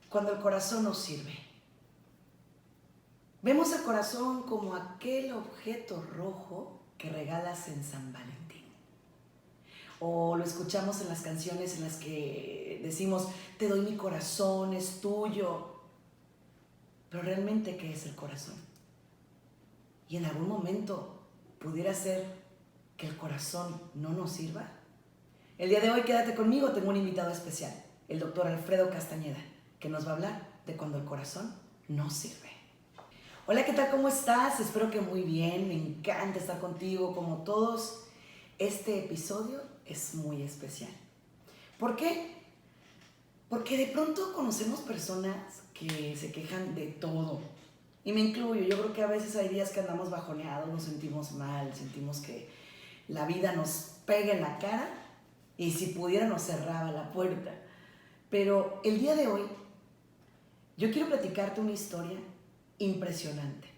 cuando el corazón nos sirve. Vemos el corazón como aquel objeto rojo que regalas en San Valentín. O lo escuchamos en las canciones en las que decimos, te doy mi corazón, es tuyo. Pero realmente, ¿qué es el corazón? Y en algún momento pudiera ser que el corazón no nos sirva. El día de hoy, quédate conmigo, tengo un invitado especial, el doctor Alfredo Castañeda, que nos va a hablar de cuando el corazón no sirve. Hola, ¿qué tal? ¿Cómo estás? Espero que muy bien, me encanta estar contigo como todos. Este episodio es muy especial. ¿Por qué? Porque de pronto conocemos personas que se quejan de todo. Y me incluyo, yo creo que a veces hay días que andamos bajoneados, nos sentimos mal, sentimos que la vida nos pega en la cara y si pudiera nos cerraba la puerta. Pero el día de hoy yo quiero platicarte una historia impresionante.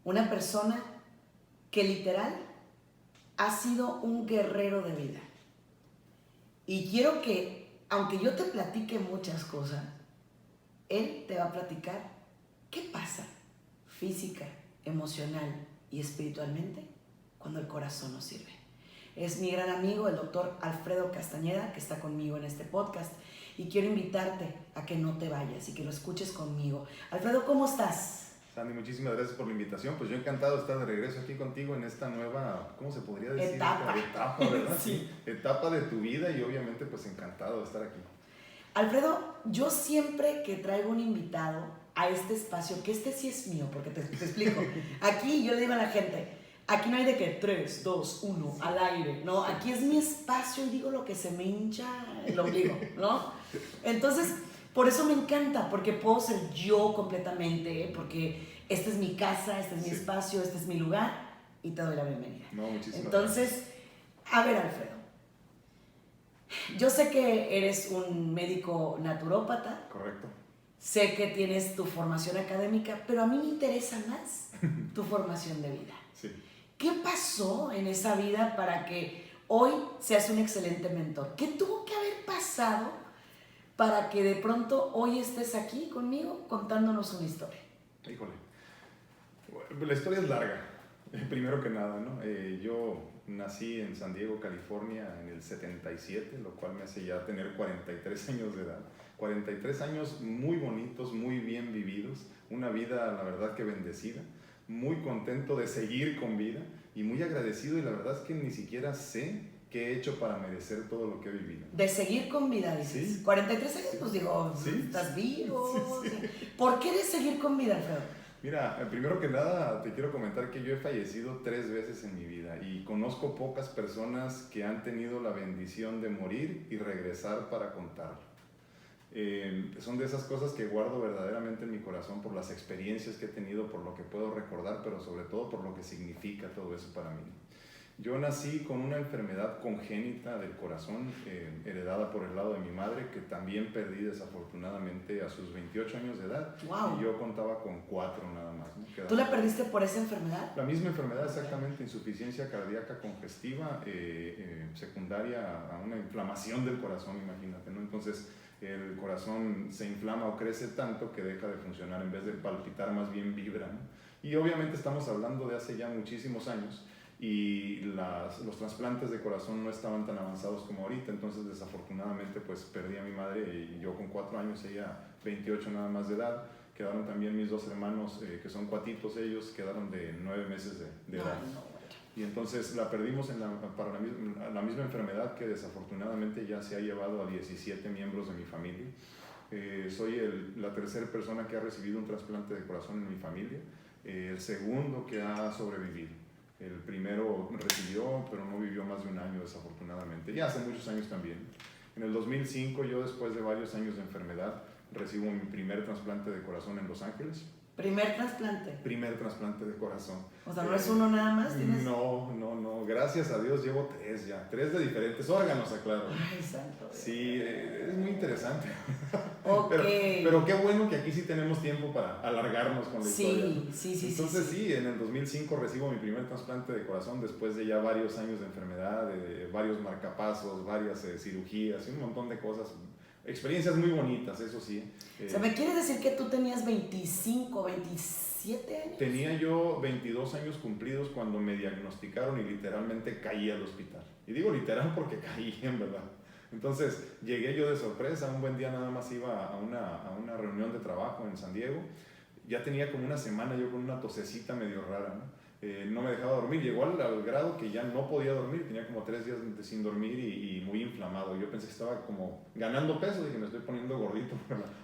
Una persona que literal ha sido un guerrero de vida. Y quiero que, aunque yo te platique muchas cosas, él te va a platicar qué pasa física, emocional y espiritualmente cuando el corazón no sirve. Es mi gran amigo, el doctor Alfredo Castañeda, que está conmigo en este podcast. Y quiero invitarte a que no te vayas y que lo escuches conmigo. Alfredo, ¿cómo estás? Sandy, muchísimas gracias por la invitación. Pues yo encantado de estar de regreso aquí contigo en esta nueva, ¿cómo se podría decir? Etapa, ¿verdad? Sí. Etapa de tu vida y obviamente pues encantado de estar aquí. Alfredo, yo siempre que traigo un invitado a este espacio, que este sí es mío, porque te explico. Aquí yo le digo a la gente, aquí no hay de que 3, 2, 1, al aire, ¿no? Aquí es mi espacio y digo lo que se me hincha el ombligo, ¿no? Entonces, por eso me encanta, porque puedo ser yo completamente, porque esta es mi casa, este es mi espacio, este es mi lugar y te doy la bienvenida. No, muchísimas Entonces, gracias. a ver, Alfredo, yo sé que eres un médico naturópata. Correcto. Sé que tienes tu formación académica, pero a mí me interesa más tu formación de vida. Sí. ¿Qué pasó en esa vida para que hoy seas un excelente mentor? ¿Qué tuvo que haber pasado para que de pronto hoy estés aquí conmigo contándonos una historia? Híjole. La historia es larga, primero que nada, ¿no? Yo nací en San Diego, California, en el 77, lo cual me hace ya tener 43 años de edad. 43 años muy bonitos, muy bien vividos, una vida, la verdad, que bendecida, muy contento de seguir con vida y muy agradecido, y la verdad es que ni siquiera sé qué he hecho para merecer todo lo que he vivido. De seguir con vida, dices. Sí. 43 años, Sí. Pues digo, Sí. ¿estás vivo? Sí. ¿Por qué de seguir con vida, Alfredo? Mira, primero que nada te quiero comentar que yo he fallecido 3 veces en mi vida y conozco pocas personas que han tenido la bendición de morir y regresar para contarlo. Son de esas cosas que guardo verdaderamente en mi corazón por las experiencias que he tenido, por lo que puedo recordar, pero sobre todo por lo que significa todo eso para mí. Yo nací con una enfermedad congénita del corazón, heredada por el lado de mi madre, que también perdí desafortunadamente a sus 28 años de edad. Wow. Y yo contaba con 4 nada más, ¿no? ¿Tú la perdiste por esa enfermedad? La misma enfermedad, exactamente, insuficiencia cardíaca congestiva, secundaria a una inflamación del corazón, imagínate, ¿no? Entonces el corazón se inflama o crece tanto que deja de funcionar, en vez de palpitar más bien vibra, ¿no? Y obviamente estamos hablando de hace ya muchísimos años, y los trasplantes de corazón no estaban tan avanzados como ahorita. Entonces desafortunadamente pues perdí a mi madre, y yo con 4 años, ella 28 nada más de edad. Quedaron también mis 2 hermanos, que son cuatitos, ellos quedaron de 9 meses de edad. Y entonces la perdimos para la misma enfermedad, que desafortunadamente ya se ha llevado a 17 miembros de mi familia. Soy la tercera persona que ha recibido un trasplante de corazón en mi familia, el segundo que ha sobrevivido. El primero recibió, pero no vivió más de 1 año, desafortunadamente. Ya hace muchos años también. En el 2005, yo, después de varios años de enfermedad, recibo mi primer trasplante de corazón en Los Ángeles. ¿Primer trasplante? Primer trasplante de corazón. O sea, ¿no es uno nada más? ¿Tienes? No. Gracias a Dios llevo 3 ya. 3 de diferentes órganos, aclaro. Ay, santo Dios. Sí, es muy interesante. Okay. Pero qué bueno que aquí sí tenemos tiempo para alargarnos con la historia. Sí. Entonces sí, en el 2005 recibo mi primer trasplante de corazón, después de ya varios años de enfermedad, de varios marcapasos, varias cirugías y un montón de cosas experiencias muy bonitas, eso sí. O sea, ¿me quieres decir que tú tenías 25, 27 años? Tenía yo 22 años cumplidos cuando me diagnosticaron y literalmente caí al hospital. Y digo literal porque caí, en verdad. Entonces llegué yo de sorpresa, un buen día nada más iba a una reunión de trabajo en San Diego. Ya tenía como una semana yo con una tosecita medio rara, ¿no? No me dejaba dormir, llegó al grado que ya no podía dormir, tenía como 3 días sin dormir y muy inflamado. Yo pensé que estaba como ganando peso, dije me estoy poniendo gordito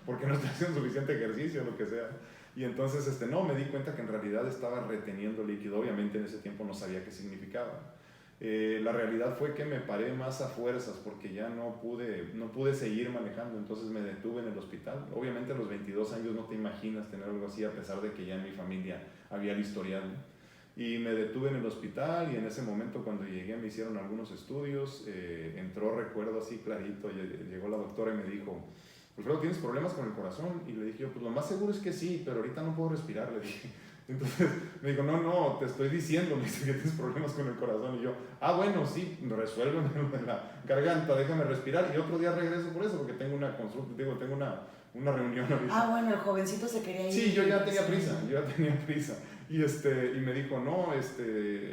porque no estoy haciendo suficiente ejercicio, lo que sea. Y entonces no, me di cuenta que en realidad estaba reteniendo líquido, obviamente en ese tiempo no sabía qué significaba. La realidad fue que me paré más a fuerzas porque ya no pude seguir manejando, entonces me detuve en el hospital. Obviamente a los 22 años no te imaginas tener algo así, a pesar de que ya en mi familia había el historial, ¿no? Y me detuve en el hospital y en ese momento cuando llegué me hicieron algunos estudios, entró, recuerdo así clarito, llegó la doctora y me dijo, Alfredo, ¿tienes problemas con el corazón? Y le dije yo, pues lo más seguro es que sí, pero ahorita no puedo respirar, le dije. Entonces me dijo, no, te estoy diciendo, me dice que tienes problemas con el corazón. Y yo, bueno, sí, resuélveme de la garganta, déjame respirar y otro día regreso por eso, porque tengo una consulta, tengo una reunión ahorita. Bueno, el jovencito se quería ir. Sí, yo ya tenía prisa. Y me dijo, no,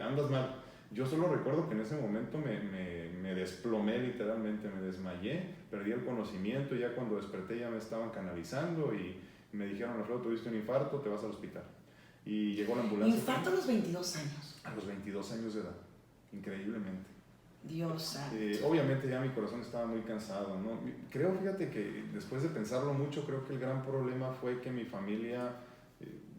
andas mal. Yo solo recuerdo que en ese momento me desplomé literalmente, me desmayé, perdí el conocimiento, ya cuando desperté ya me estaban canalizando y me dijeron, Alfredo, tuviste un infarto, te vas al hospital. Y llegó la ambulancia. ¿Infarto a los 22 años? A los 22 años de edad, increíblemente. Dios santo. Obviamente ya mi corazón estaba muy cansado, ¿no? Creo, fíjate que después de pensarlo mucho, creo que el gran problema fue que mi familia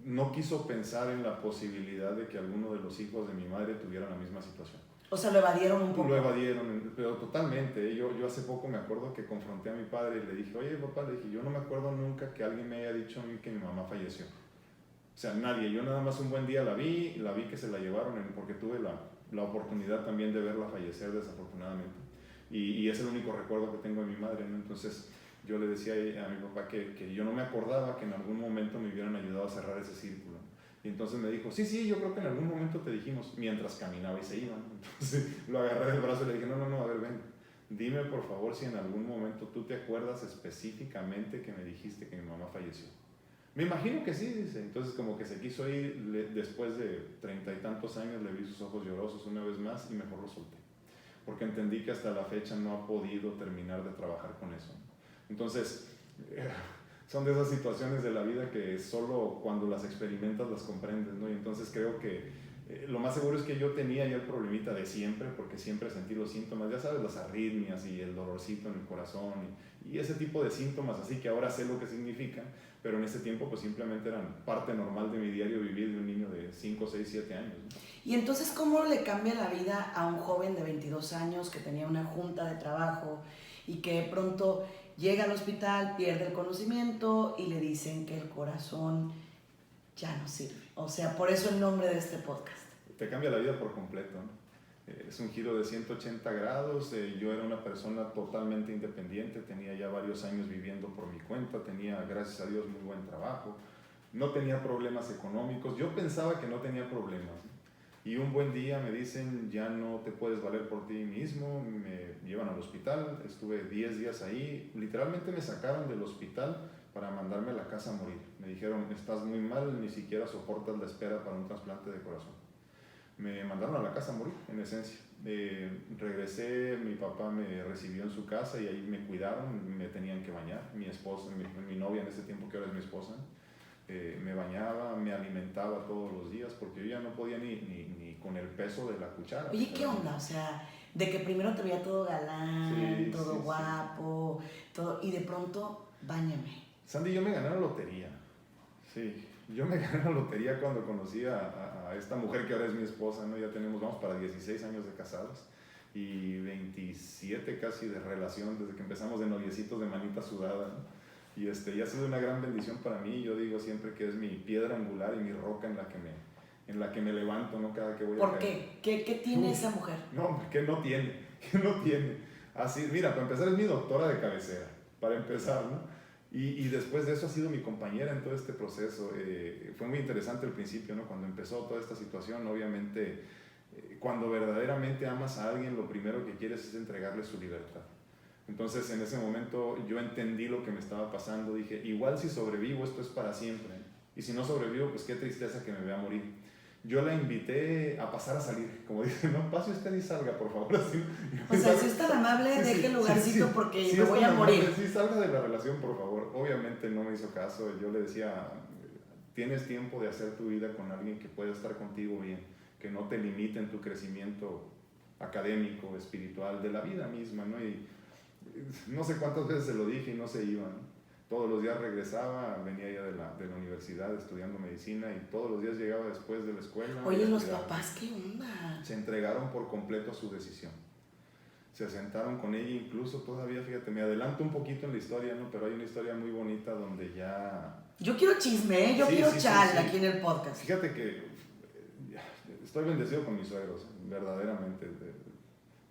no quiso pensar en la posibilidad de que alguno de los hijos de mi madre tuviera la misma situación. O sea, lo evadieron un poco. Lo evadieron, pero totalmente. Yo hace poco me acuerdo que confronté a mi padre y le dije, oye papá, le dije, yo no me acuerdo nunca que alguien me haya dicho a mí que mi mamá falleció. O sea, nadie. Yo nada más un buen día la vi que se la llevaron porque tuve la oportunidad también de verla fallecer desafortunadamente. Y es el único recuerdo que tengo de mi madre, ¿no? Entonces yo le decía a mi papá que yo no me acordaba que en algún momento me hubieran ayudado a cerrar ese círculo. Y entonces me dijo, sí, yo creo que en algún momento te dijimos, mientras caminaba y se iba, ¿no? Entonces lo agarré del brazo y le dije, no, a ver, ven, dime por favor si en algún momento tú te acuerdas específicamente que me dijiste que mi mamá falleció. Me imagino que sí, dice. Entonces como que se quiso ir, después de 30 y tantos años le vi sus ojos llorosos una vez más y mejor lo solté. Porque entendí que hasta la fecha no ha podido terminar de trabajar con eso. Entonces, son de esas situaciones de la vida que solo cuando las experimentas las comprendes, ¿no? Y entonces creo que lo más seguro es que yo tenía ya el problemita de siempre, porque siempre sentí los síntomas, ya sabes, las arritmias y el dolorcito en el corazón y ese tipo de síntomas, así que ahora sé lo que significan, pero en ese tiempo pues simplemente eran parte normal de mi diario vivir de un niño de 5, 6, 7 años, ¿no? Y entonces, ¿cómo le cambia la vida a un joven de 22 años que tenía una junta de trabajo y que de pronto llega al hospital, pierde el conocimiento y le dicen que el corazón ya no sirve? O sea, por eso el nombre de este podcast. Te cambia la vida por completo, ¿no? Es un giro de 180 grados. Yo era una persona totalmente independiente, tenía ya varios años viviendo por mi cuenta, tenía, gracias a Dios, muy buen trabajo, no tenía problemas económicos, yo pensaba que no tenía problemas, ¿no? Y un buen día me dicen, ya no te puedes valer por ti mismo, me llevan al hospital, estuve 10 días ahí, literalmente me sacaron del hospital para mandarme a la casa a morir. Me dijeron, estás muy mal, ni siquiera soportas la espera para un trasplante de corazón. Me mandaron a la casa a morir, en esencia. Regresé, mi papá me recibió en su casa y ahí me cuidaron, me tenían que bañar. Mi esposa, mi novia en ese tiempo, que ahora es mi esposa, me bañaba, me alimentaba todos los días porque yo ya no podía ni con el peso de la cuchara. Oye, ¿qué onda? O sea, de que primero te veía todo galán, todo guapo, todo, y de pronto, báñame. Sandy, yo me gané la lotería. Sí, yo me gané la lotería cuando conocí a esta mujer que ahora es mi esposa, ¿no? Ya vamos para 16 años de casados y 27 casi de relación desde que empezamos de noviecitos de manita sudada, ¿no? Y ha sido una gran bendición para mí. Yo digo siempre que es mi piedra angular y mi roca en la que me levanto, ¿no? Cada que voy a caer. ¿Por qué? ¿Qué tiene esa mujer? No, que no tiene. Así, mira, para empezar es mi doctora de cabecera, para empezar, ¿no? Y después de eso ha sido mi compañera en todo este proceso. Fue muy interesante al principio, ¿no? Cuando empezó toda esta situación, obviamente, cuando verdaderamente amas a alguien, lo primero que quieres es entregarle su libertad. Entonces en ese momento yo entendí lo que me estaba pasando, dije, igual si sobrevivo esto es para siempre, y si no sobrevivo pues qué tristeza que me vea morir. Yo la invité a pasar a salir, como dije, no, pase usted y salga, por favor. Así, o sea, si es tan amable, sí, deje el lugarcito porque sí, me voy a morir. Sí, salga de la relación, por favor. Obviamente no me hizo caso, yo le decía, tienes tiempo de hacer tu vida con alguien que pueda estar contigo bien, que no te limite en tu crecimiento académico, espiritual, de la vida misma, ¿no? Y no sé cuántas veces se lo dije y no se iba, ¿no? Todos los días regresaba, venía ya de la universidad estudiando medicina y todos los días llegaba después de la escuela. Oye, los papás, ¿qué onda? Se entregaron por completo a su decisión. Se sentaron con ella, incluso todavía, fíjate, me adelanto un poquito en la historia, ¿no? Pero hay una historia muy bonita donde ya... Yo quiero chisme, ¿eh? Yo quiero chal aquí en el podcast. Fíjate que estoy bendecido con mis suegros, verdaderamente.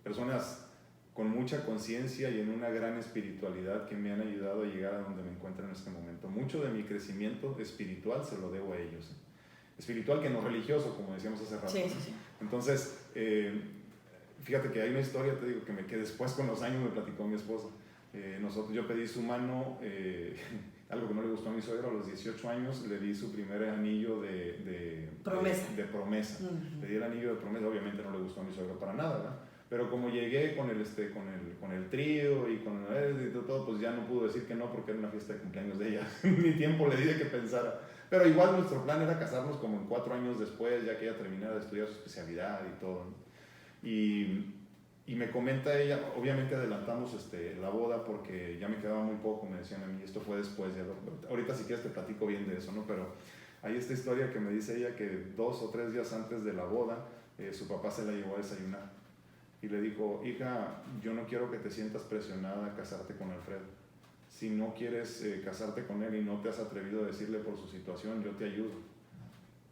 Personas con mucha conciencia y en una gran espiritualidad que me han ayudado a llegar a donde me encuentro en este momento. Mucho de mi crecimiento espiritual se lo debo a ellos. Espiritual que no religioso, como decíamos hace rato. Sí, sí, sí. Entonces, fíjate que hay una historia, te digo, que después con los años me platicó mi esposa. Yo pedí su mano, algo que no le gustó a mi suegro, a los 18 años le di su primer anillo de promesa. Le di el anillo de promesa, obviamente no le gustó a mi suegro para nada, ¿verdad? Pero como llegué con el trío y con todo, pues ya no pudo decir que no porque era una fiesta de cumpleaños de ella. Ni tiempo le di de que pensara. Pero igual nuestro plan era casarnos como en 4 años después, ya que ella terminara de estudiar su especialidad y todo, ¿no? Y me comenta ella, obviamente adelantamos la boda porque ya me quedaba muy poco, me decían a mí, esto fue después, ahorita si quieres te platico bien de eso, ¿no? Pero hay esta historia que me dice ella que 2 o 3 días antes de la boda, su papá se la llevó a desayunar. Y le dijo, hija, yo no quiero que te sientas presionada a casarte con Alfredo. Si no quieres casarte con él y no te has atrevido a decirle por su situación, yo te ayudo.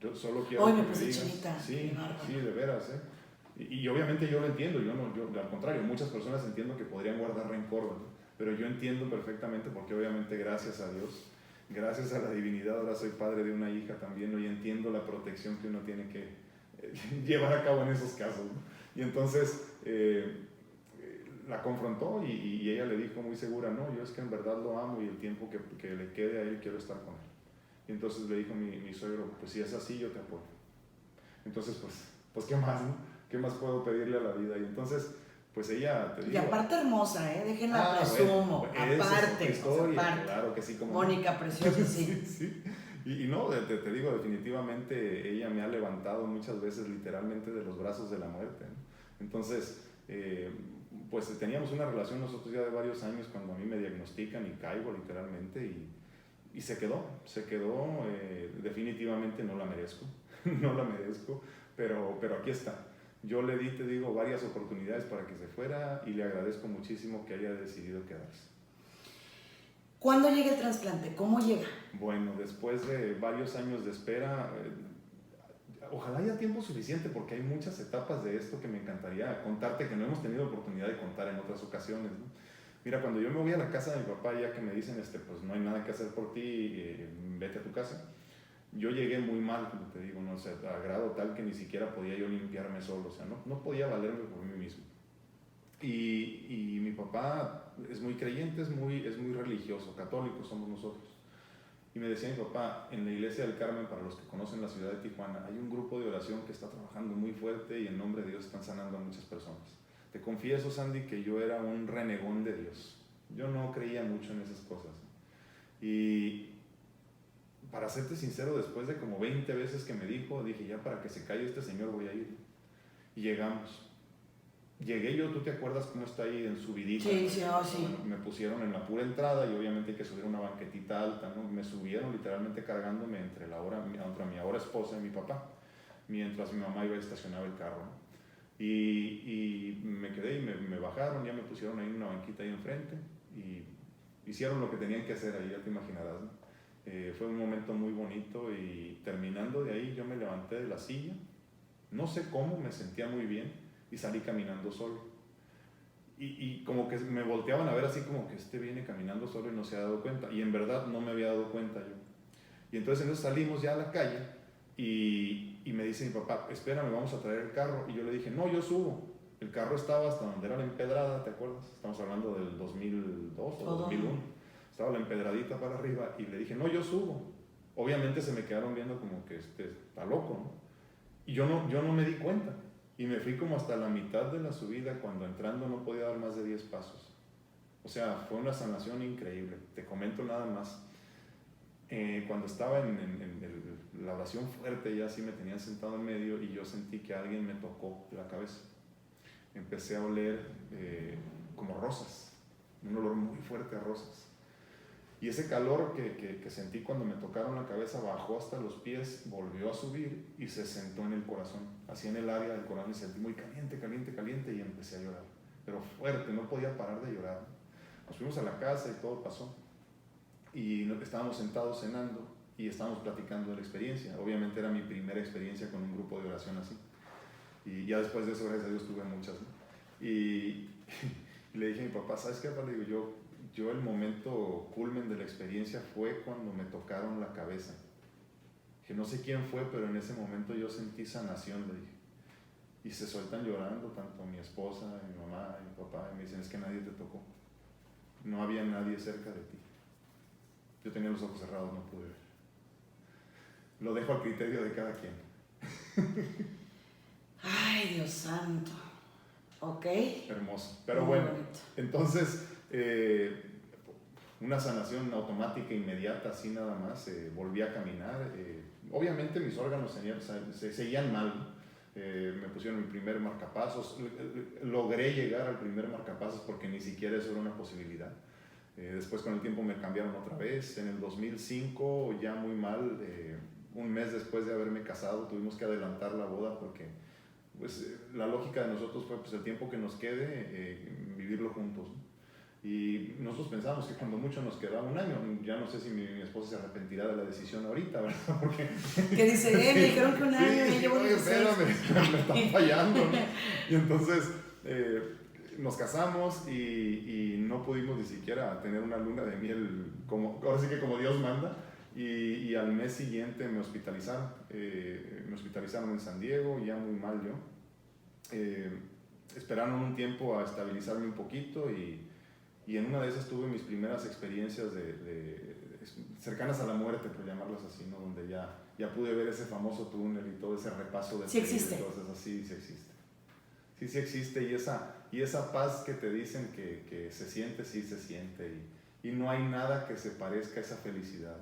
Yo solo quiero Hoy que me puse digas, chinita. sí, de veras, ¿eh? Y obviamente yo lo entiendo, yo al contrario, muchas personas entiendo que podrían guardar rencor, ¿no? Pero yo entiendo perfectamente porque obviamente gracias a Dios, gracias a la divinidad, ahora soy padre de una hija también, y entiendo la protección que uno tiene que llevar a cabo en esos casos, ¿no? Y entonces la confrontó y ella le dijo muy segura, no, yo es que en verdad lo amo y el tiempo que le quede a él quiero estar con él. Y entonces le dijo mi suegro, pues si es así yo te apoyo. Entonces pues ¿qué más, no? ¿Qué más puedo pedirle a la vida? Y entonces pues ella, te digo... Y aparte hermosa, ¿eh? Déjenla presumo, bueno, aparte, historia, aparte. Claro que sí. Como Mónica, preciosa, sí. Sí. Y no, te digo, definitivamente ella me ha levantado muchas veces literalmente de los brazos de la muerte, ¿no? Entonces, pues teníamos una relación nosotros ya de varios años cuando a mí me diagnostican y caigo literalmente y se quedó, definitivamente no la merezco, no la merezco, pero aquí está. Yo le di, te digo, varias oportunidades para que se fuera y le agradezco muchísimo que haya decidido quedarse. ¿Cuándo llega el trasplante? ¿Cómo llega? Bueno, después de varios años de espera, ojalá haya tiempo suficiente porque hay muchas etapas de esto que me encantaría contarte que no hemos tenido oportunidad de contar en otras ocasiones, ¿no? Mira, cuando yo me voy a la casa de mi papá, ya que me dicen, pues no hay nada que hacer por ti, vete a tu casa. Yo llegué muy mal, como te digo, ¿no? O sea, a grado tal que ni siquiera podía yo limpiarme solo, o sea, no podía valerme por mí mismo. Y mi papá es muy creyente, es muy religioso, católico somos nosotros. Y me decía mi papá, en la iglesia del Carmen, para los que conocen la ciudad de Tijuana, hay un grupo de oración que está trabajando muy fuerte y en nombre de Dios están sanando a muchas personas. Te confieso, Sandy, que yo era un renegón de Dios. Yo no creía mucho en esas cosas. Y para serte sincero, después de como 20 veces que me dijo, dije, ya para que se calle este señor voy a ir. Y llegamos. Llegué yo, ¿tú te acuerdas cómo está ahí en subidita? Sí, sí, sí. Bueno, me pusieron en la pura entrada y obviamente hay que subir una banquetita alta, ¿no? Me subieron literalmente cargándome entre mi ahora esposa y mi papá, mientras mi mamá iba a estacionar el carro, ¿no? Y me quedé y me bajaron, ya me pusieron ahí en una banquita ahí enfrente y hicieron lo que tenían que hacer ahí, ya te imaginarás, ¿no? Fue un momento muy bonito y terminando de ahí yo me levanté de la silla, no sé cómo, me sentía muy bien y salí caminando solo. Y como que me volteaban a ver así como que viene caminando solo y no se ha dado cuenta. Y en verdad no me había dado cuenta yo. Y entonces salimos ya a la calle y me dice mi papá, espérame, vamos a traer el carro. Y yo le dije, no, yo subo. El carro estaba hasta donde era la empedrada, ¿te acuerdas? Estamos hablando del 2002 o 2001. Estaba la empedradita para arriba y le dije, no, yo subo. Obviamente se me quedaron viendo como que está loco, ¿no? Y yo no me di cuenta. Y me fui como hasta la mitad de la subida, cuando entrando no podía dar más de 10 pasos. O sea, fue una sanación increíble. Te comento nada más. Cuando estaba en la oración fuerte, ya así me tenían sentado en medio y yo sentí que alguien me tocó la cabeza. Empecé a oler como rosas, un olor muy fuerte a rosas. Y ese calor que sentí cuando me tocaron la cabeza bajó hasta los pies, volvió a subir y se sentó en el corazón, así en el área del corazón, y sentí muy caliente, caliente, caliente, y empecé a llorar, pero fuerte, no podía parar de llorar. Nos fuimos a la casa y todo pasó, y estábamos sentados cenando y estábamos platicando de la experiencia. Obviamente era mi primera experiencia con un grupo de oración así, y ya después de eso, gracias a Dios, tuve muchas, ¿no? Y le dije a mi papá, ¿sabes qué, papá? Le digo, yo el momento culmen de la experiencia fue cuando me tocaron la cabeza. Que no sé quién fue, pero en ese momento yo sentí sanación, le dije. Y se sueltan llorando, tanto mi esposa, mi mamá, mi papá, y me dicen, es que nadie te tocó. No había nadie cerca de ti. Yo tenía los ojos cerrados, no pude ver. Lo dejo al criterio de cada quien. Ay, Dios santo. Ok. Hermoso. Pero muy bueno, bonito. entonces, una sanación automática, inmediata, así nada más. Volví a caminar. Obviamente mis órganos se seguían mal. Me pusieron mi primer marcapasos. Logré llegar al primer marcapasos porque ni siquiera eso era una posibilidad. Después con el tiempo me cambiaron otra vez. En el 2005, ya muy mal, un mes después de haberme casado, tuvimos que adelantar la boda porque pues, la lógica de nosotros fue pues, el tiempo que nos quede, vivirlo juntos, ¿no? Y nosotros pensamos que cuando mucho nos quedaba un año. Ya no sé si mi esposa se arrepentirá de la decisión ahorita, ¿verdad? Porque ¿Qué dice? Me dijeron que un año, sí, ya llevo oye, 16. espérame, me están fallando, ¿no? Y entonces nos casamos y no pudimos ni siquiera tener una luna de miel, ahora sí que como Dios manda. Y al mes siguiente me hospitalizaron. Me hospitalizaron en San Diego, ya muy mal yo. Esperaron un tiempo a estabilizarme un poquito y en una de esas tuve mis primeras experiencias cercanas a la muerte, por llamarlas así, ¿no? Donde ya pude ver ese famoso túnel y todo ese repaso de sí existe. Entonces, así sí existe. Sí existe, y esa paz que te dicen que se siente, sí se siente, y no hay nada que se parezca a esa felicidad,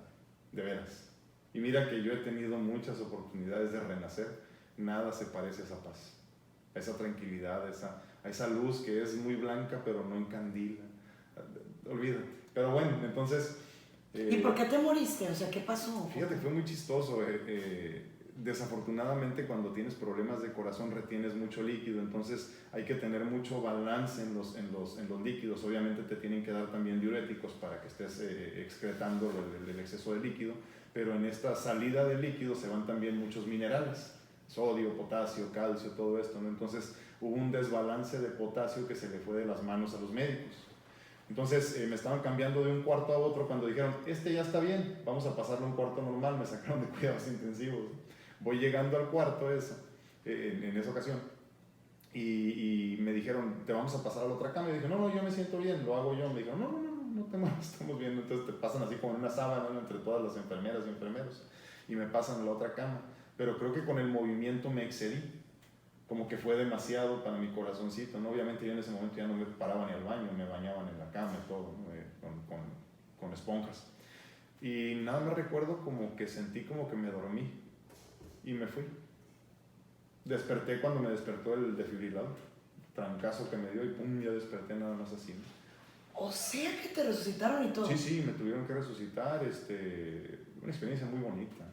de veras. Y mira que yo he tenido muchas oportunidades de renacer, nada se parece a esa paz, a esa tranquilidad, a esa luz que es muy blanca pero no encandila. Olvídate. Pero bueno, entonces... ¿Y por qué te moriste? O sea, ¿qué pasó? Fíjate, fue muy chistoso. Desafortunadamente, cuando tienes problemas de corazón retienes mucho líquido, entonces hay que tener mucho balance en los líquidos. Obviamente te tienen que dar también diuréticos para que estés excretando el exceso de líquido, pero en esta salida de líquido se van también muchos minerales, sodio, potasio, calcio, todo esto, ¿no? Entonces hubo un desbalance de potasio que se le fue de las manos a los médicos. Entonces me estaban cambiando de un cuarto a otro cuando dijeron, ya está bien, vamos a pasarlo a un cuarto normal. Me sacaron de cuidados intensivos. Voy llegando al cuarto en esa ocasión y me dijeron, te vamos a pasar a la otra cama. Y dije, no, yo me siento bien, lo hago yo. Me dijeron, no te muevas, estamos bien. Entonces te pasan así como en una sábana, ¿no? Entre todas las enfermeras y enfermeros, y me pasan a la otra cama. Pero creo que con el movimiento me excedí, como que fue demasiado para mi corazoncito, ¿no? Obviamente yo en ese momento ya no me paraba ni al baño, me bañaban en la cama y todo, ¿no? con esponjas. Y nada más recuerdo como que sentí como que me dormí y me fui. Desperté cuando me despertó el desfibrilador, trancazo que me dio y pum, ya desperté nada más así, ¿no? O sea que te resucitaron y todo. Sí, me tuvieron que resucitar, una experiencia muy bonita.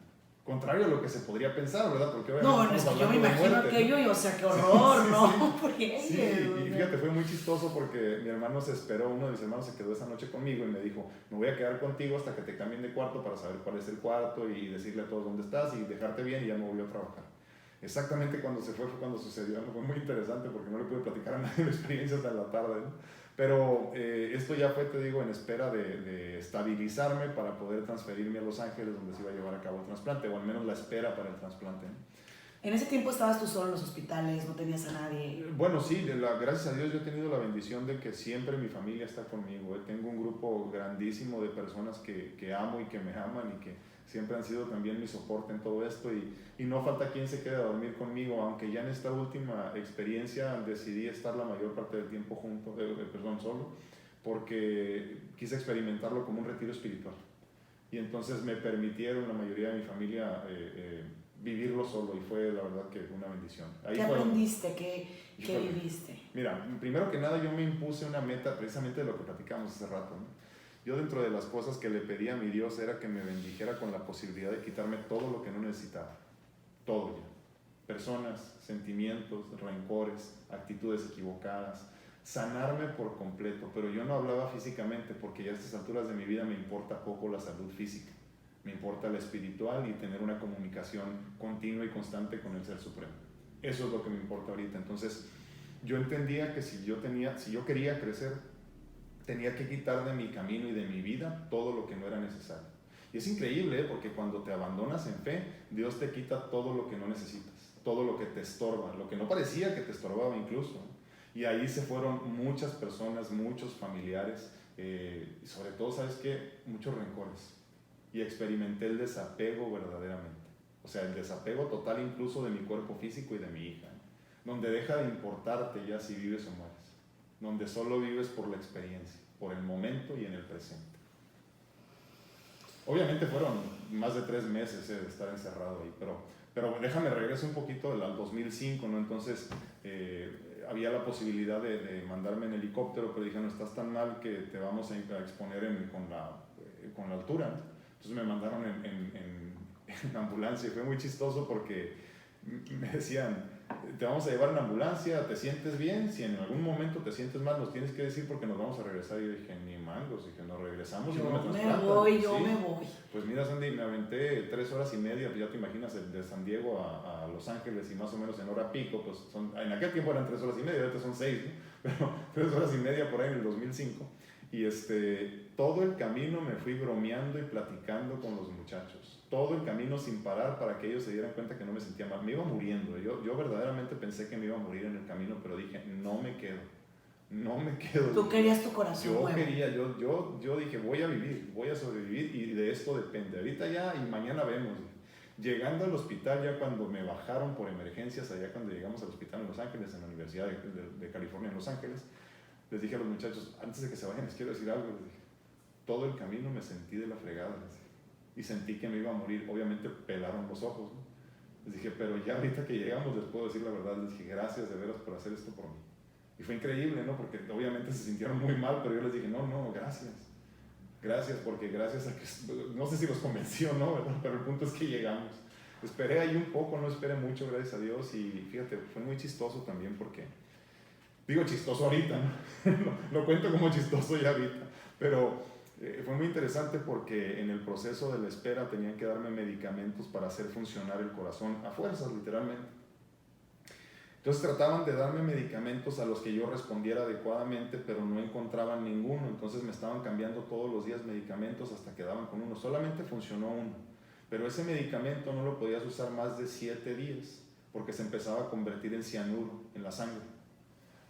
Contrario a lo que se podría pensar, ¿verdad? Porque no, es que yo me imagino aquello y, o sea, qué horror, ¿no? Sí, y fíjate, fue muy chistoso porque mi hermano se esperó, uno de mis hermanos se quedó esa noche conmigo y me dijo, me voy a quedar contigo hasta que te cambien de cuarto para saber cuál es el cuarto y decirle a todos dónde estás y dejarte bien, y ya me volvió a trabajar. Exactamente cuando se fue cuando sucedió, ¿no? Fue muy interesante porque no le pude platicar a nadie la experiencia hasta la tarde, ¿no? Pero esto ya fue, te digo, en espera de estabilizarme para poder transferirme a Los Ángeles, donde se iba a llevar a cabo el trasplante, o al menos la espera para el trasplante, ¿no? En ese tiempo estabas tú solo en los hospitales, no tenías a nadie. Bueno, sí, gracias a Dios yo he tenido la bendición de que siempre mi familia está conmigo. Tengo un grupo grandísimo de personas que amo y que me aman y que siempre han sido también mi soporte en todo esto y no falta quien se quede a dormir conmigo, aunque ya en esta última experiencia decidí estar la mayor parte del tiempo solo, porque quise experimentarlo como un retiro espiritual. Y entonces me permitieron la mayoría de mi familia vivirlo solo y fue la verdad que una bendición. ¿Qué aprendiste? ¿Qué viviste? Mira, primero que nada yo me impuse una meta precisamente de lo que platicamos hace rato, ¿no? Yo dentro de las cosas que le pedí a mi Dios era que me bendijera con la posibilidad de quitarme todo lo que no necesitaba. Todo ya. Personas, sentimientos, rencores, actitudes equivocadas. Sanarme por completo, pero yo no hablaba físicamente porque ya a estas alturas de mi vida me importa poco la salud física. Me importa la espiritual y tener una comunicación continua y constante con el Ser Supremo. Eso es lo que me importa ahorita. Entonces, yo entendía que si yo quería crecer, tenía que quitar de mi camino y de mi vida todo lo que no era necesario. Y es increíble, porque cuando te abandonas en fe, Dios te quita todo lo que no necesitas, todo lo que te estorba, lo que no parecía que te estorbaba incluso. Y ahí se fueron muchas personas, muchos familiares, y sobre todo, ¿sabes qué? Muchos rencores. Y experimenté el desapego verdaderamente. O sea, el desapego total incluso de mi cuerpo físico y de mi hija, ¿no? Donde deja de importarte ya si vives o mueres. Donde solo vives por la experiencia, por el momento y en el presente. Obviamente fueron más de 3 meses de estar encerrado ahí, pero déjame regresar un poquito al 2005, ¿no? Entonces había la posibilidad de mandarme en helicóptero, pero dije, no, estás tan mal que te vamos a exponer con la altura, ¿no? Entonces me mandaron en ambulancia y fue muy chistoso porque me decían, te vamos a llevar en ambulancia, ¿te sientes bien? Si en algún momento te sientes mal, nos tienes que decir porque nos vamos a regresar. Y yo dije, ni mangos, dije, nos regresamos y no me trasplantan. Yo me voy. Pues mira, Sandy, me aventé 3 horas y media, pues ya te imaginas, de San Diego a Los Ángeles y más o menos en hora pico, pues en aquel tiempo eran 3 horas y media, ahorita son 6, ¿no? Pero 3 horas y media por ahí en el 2005. Y todo el camino me fui bromeando y platicando con los muchachos. Todo el camino sin parar para que ellos se dieran cuenta que no me sentía mal. Me iba muriendo. Yo verdaderamente pensé que me iba a morir en el camino, pero dije, no me quedo. No me quedo. Tú querías tu corazón nuevo. Yo dije, voy a vivir, voy a sobrevivir y de esto depende. Ahorita ya y mañana vemos. Llegando al hospital, ya cuando me bajaron por emergencias, allá cuando llegamos al hospital en Los Ángeles, en la Universidad de California en Los Ángeles, les dije a los muchachos, antes de que se vayan les quiero decir algo. Les dije, todo el camino me sentí de la fregada, les dije, y sentí que me iba a morir. Obviamente pelaron los ojos, ¿no? Les dije, pero ya ahorita que llegamos les puedo decir la verdad. Les dije, gracias de veras por hacer esto por mí. Y fue increíble, ¿no? Porque obviamente se sintieron muy mal, pero yo les dije, no, gracias. Gracias, porque gracias a que, no sé si los convencí o no, ¿verdad? Pero el punto es que llegamos. Esperé ahí un poco, no esperé mucho, gracias a Dios, y fíjate, fue muy chistoso también porque, digo chistoso ahorita, ¿no? Lo cuento como chistoso ya ahorita, pero fue muy interesante porque en el proceso de la espera tenían que darme medicamentos para hacer funcionar el corazón a fuerzas, literalmente. Entonces trataban de darme medicamentos a los que yo respondiera adecuadamente, pero no encontraban ninguno. Entonces me estaban cambiando todos los días medicamentos hasta que daban con uno. Solamente funcionó uno, pero ese medicamento no lo podías usar más de 7 días porque se empezaba a convertir en cianuro en la sangre.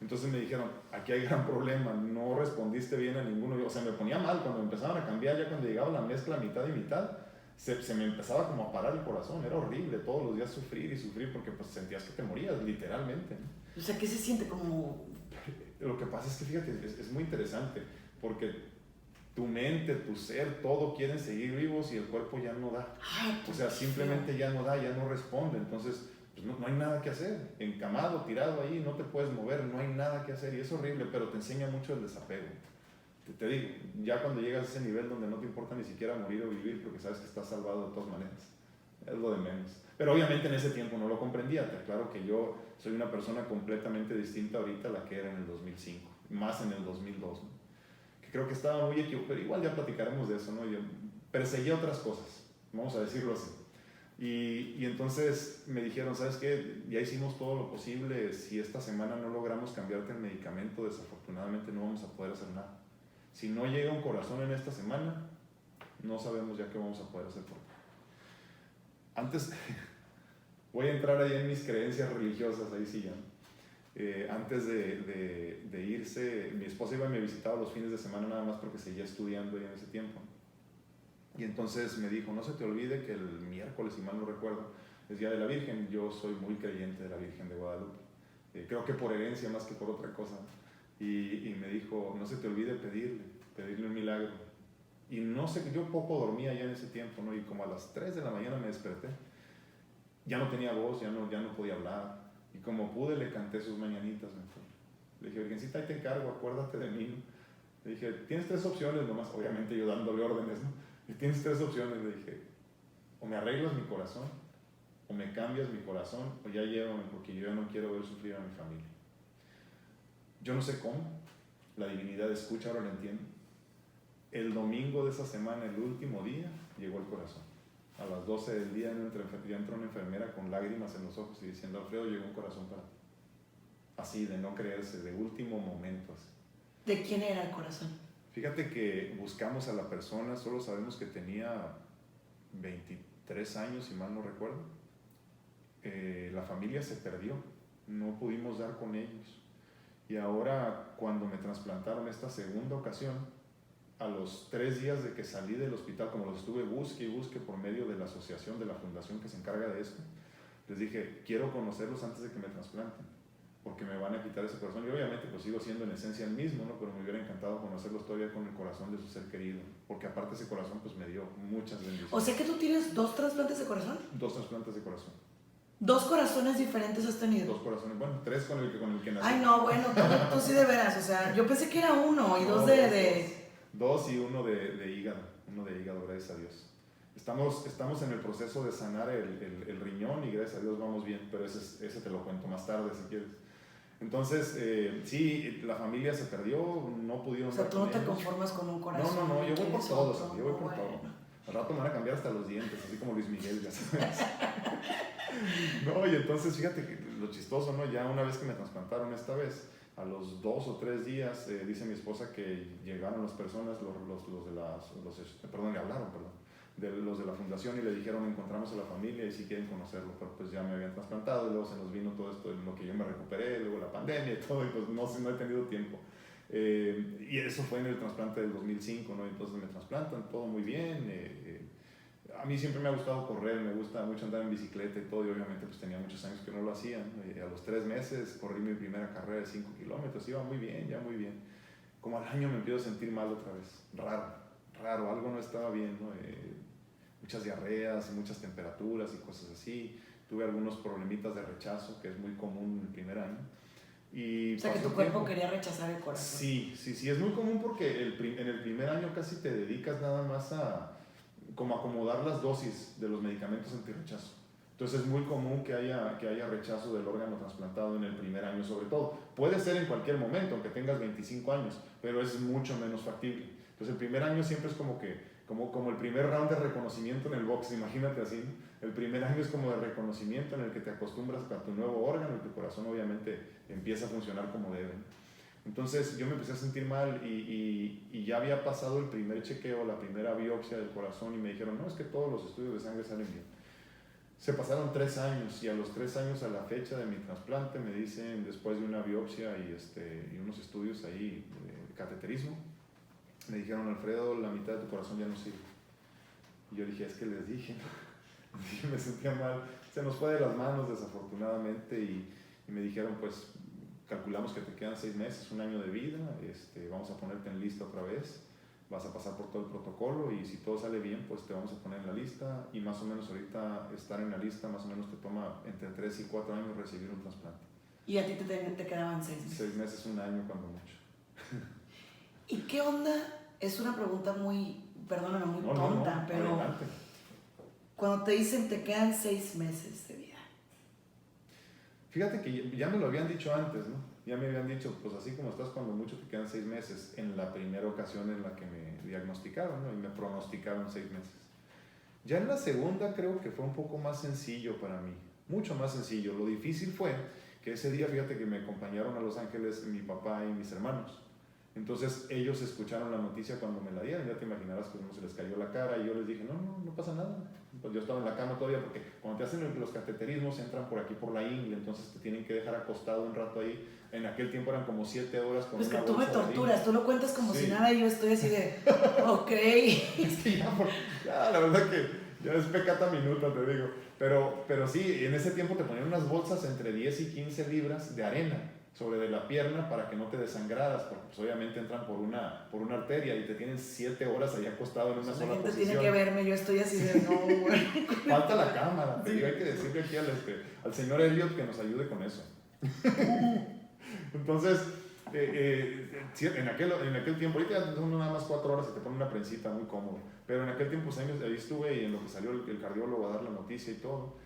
Entonces me dijeron, aquí hay gran problema, no respondiste bien a ninguno. O sea, me ponía mal cuando me empezaban a cambiar, ya cuando llegaba la mezcla mitad y mitad, se me empezaba como a parar el corazón. Era horrible todos los días sufrir y sufrir porque pues sentías que te morías, literalmente, ¿no? O sea, ¿qué se siente como...? Lo que pasa es que, fíjate, es muy interesante porque tu mente, tu ser, todo quieren seguir vivos y el cuerpo ya no da. O sea, simplemente ya no da, ya no responde. Entonces, pues no hay nada que hacer. Encamado, tirado ahí, no te puedes mover, no hay nada que hacer. Y es horrible, pero te enseña mucho el desapego. Te digo, ya cuando llegas a ese nivel donde no te importa ni siquiera morir o vivir porque sabes que estás salvado de todas maneras, es lo de menos. Pero obviamente en ese tiempo no lo comprendía. Te aclaro que yo soy una persona completamente distinta ahorita a la que era en el 2005, más en el 2002, ¿no? Que creo que estaba muy equivocado, pero igual ya platicaremos de eso, ¿no? Yo perseguía otras cosas, vamos a decirlo así. Y entonces me dijeron, ¿sabes qué? Ya hicimos todo lo posible, si esta semana no logramos cambiarte el medicamento, desafortunadamente no vamos a poder hacer nada. Si no llega un corazón en esta semana, no sabemos ya qué vamos a poder hacer por ti. Antes, voy a entrar ahí en mis creencias religiosas, ahí sí ya. Antes de irse, mi esposa iba y me visitaba los fines de semana nada más porque seguía estudiando ya en ese tiempo. Y entonces me dijo, no se te olvide que el miércoles, si mal no recuerdo, es Día de la Virgen. Yo soy muy creyente de la Virgen de Guadalupe. Creo que por herencia más que por otra cosa. Y me dijo, no se te olvide pedirle un milagro. Y no sé, yo poco dormía ya en ese tiempo, ¿no? Y como a las 3 de la mañana me desperté. Ya no tenía voz, ya no podía hablar. Y como pude, le canté sus mañanitas. Le dije, Virgencita, ahí te encargo, acuérdate de mí, ¿no? Le dije, tienes 3 opciones nomás, obviamente yo dándole órdenes, ¿no? Y tienes 3 opciones, le dije, o me arreglas mi corazón, o me cambias mi corazón, o ya llévame, porque yo ya no quiero ver sufrir a mi familia. Yo no sé cómo, la divinidad escucha, ahora lo entiendo. El domingo de esa semana, el último día, llegó el corazón. A las 12 del día ya entró una enfermera con lágrimas en los ojos y diciendo, Alfredo, llegó un corazón para ti. Así, de no creerse, de último momento. Así. ¿De quién era el corazón? Fíjate que buscamos a la persona, solo sabemos que tenía 23 años, si mal no recuerdo. La familia se perdió, no pudimos dar con ellos. Y ahora, cuando me trasplantaron esta segunda ocasión, a los 3 días de que salí del hospital, como los estuve busque y busque por medio de la asociación, de la fundación que se encarga de esto, les dije, quiero conocerlos antes de que me trasplanten, porque me van a quitar ese corazón. Y obviamente pues sigo siendo en esencia el mismo, ¿no? Pero me hubiera encantado conocerlos todavía con el corazón de su ser querido, porque aparte ese corazón pues me dio muchas bendiciones. O sea que tú tienes 2 trasplantes de corazón. 2 trasplantes de corazón. 2 corazones diferentes has tenido. 2 corazones, bueno, 3 con el que nací. Ay, no, bueno, tú sí de veras, o sea, yo pensé que era 1 y 2 de... 2 y 1 de hígado, gracias a Dios. Estamos en el proceso de sanar el riñón y gracias a Dios vamos bien, pero ese te lo cuento más tarde si quieres. Entonces, sí, la familia se perdió, no pudieron... O sea, tú no te conformas con un corazón. No, yo voy por todos, yo voy por todo. Al rato me van a cambiar hasta los dientes, así como Luis Miguel, ya sabes. No, y entonces fíjate que lo chistoso, ¿no? Ya una vez que me trasplantaron esta vez, a los 2 o 3 días, dice mi esposa que llegaron las personas, le hablaron, de los de la fundación y le dijeron, encontramos a la familia y si quieren conocerlo, pero pues ya me habían trasplantado y luego se nos vino todo esto en lo que yo me recuperé, luego la pandemia y todo, y pues no he tenido tiempo. Y eso fue en el trasplante del 2005, ¿no? Entonces me trasplantan, todo muy bien. A mí siempre me ha gustado correr, me gusta mucho andar en bicicleta y todo, y obviamente pues tenía muchos años que no lo hacía, ¿no? A los 3 meses corrí mi primera carrera de 5 kilómetros, iba muy bien, ya muy bien. Como al año me empiezo a sentir mal otra vez, raro, algo no estaba bien, ¿no? Muchas diarreas, muchas temperaturas y cosas así. Tuve algunos problemitas de rechazo, que es muy común en el primer año. Y o sea, que tu cuerpo quería rechazar el corazón. Sí, es muy común porque en el primer año casi te dedicas nada más a como acomodar las dosis de los medicamentos antirrechazo. Entonces es muy común que haya rechazo del órgano trasplantado en el primer año sobre todo. Puede ser en cualquier momento, aunque tengas 25 años, pero es mucho menos factible. Entonces el primer año siempre es como el primer round de reconocimiento en el box, imagínate así, ¿no? El primer año es como de reconocimiento en el que te acostumbras a tu nuevo órgano y tu corazón obviamente empieza a funcionar como debe. Entonces yo me empecé a sentir mal y ya había pasado el primer chequeo, la primera biopsia del corazón y me dijeron, no, es que todos los estudios de sangre salen bien. Se pasaron 3 años y a los 3 años a la fecha de mi trasplante me dicen, después de una biopsia y unos estudios ahí de cateterismo, me dijeron, Alfredo, la mitad de tu corazón ya no sirve. Y yo dije, es que les dije, me sentía mal, se nos fue de las manos desafortunadamente y me dijeron, pues calculamos que te quedan 6 meses, 1 año de vida, vamos a ponerte en lista otra vez, vas a pasar por todo el protocolo y si todo sale bien, pues te vamos a poner en la lista y más o menos ahorita estar en la lista, más o menos te toma entre 3 y 4 años recibir un trasplante. ¿Y a ti te quedaban 6 meses? 6 meses, 1 año cuando mucho. ¿Y qué onda? Es una pregunta muy, perdóname, muy tonta, pero adelante. Cuando te dicen te quedan 6 meses de vida. Fíjate que ya me lo habían dicho antes, ¿no? Ya me habían dicho, pues así como estás, cuando mucho te quedan 6 meses, en la primera ocasión en la que me diagnosticaron, ¿no? Y me pronosticaron 6 meses. Ya en la segunda creo que fue un poco más sencillo para mí, mucho más sencillo. Lo difícil fue que ese día, fíjate que me acompañaron a Los Ángeles mi papá y mis hermanos. Entonces ellos escucharon la noticia cuando me la dieron, ya te imaginarás que se les cayó la cara y yo les dije, no pasa nada. Pues yo estaba en la cama todavía porque cuando te hacen los cateterismos entran por aquí por la ingle, entonces te tienen que dejar acostado un rato ahí. En aquel tiempo eran como 7 horas con pues una que tú me bolsa de torturas, tú lo cuentas como Sí. si nada y yo estoy así de, ok. Es que ya, la verdad que ya es pecata minuta, te digo. Pero sí, en ese tiempo te ponían unas bolsas entre 10 y 15 libras de arena sobre de la pierna para que no te desangraras, porque pues obviamente entran por una arteria y te tienen 7 horas ahí acostado en una sola La gente posición. tiene que verme, yo estoy así de, no, güey. Falta la cámara, te digo, hay que decirle aquí al señor Elliot que nos ayude con eso. Entonces, en aquel tiempo, ahorita son nada más 4 horas y te pone una prensita muy cómodo, pero en aquel tiempo pues, ahí estuve y en lo que salió el cardiólogo a dar la noticia y todo,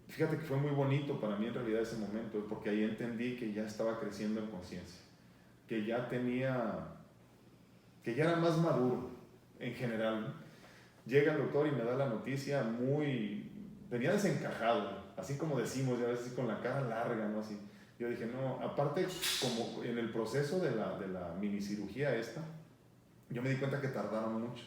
fíjate que fue muy bonito para mí en realidad ese momento, porque ahí entendí que ya estaba creciendo en conciencia, que ya era más maduro en general, ¿no? Llega el doctor y me da la noticia venía desencajado, así como decimos, ya a veces con la cara larga, ¿no? Así. Yo dije, no, aparte, como en el proceso de la minicirugía esta, yo me di cuenta que tardaron mucho.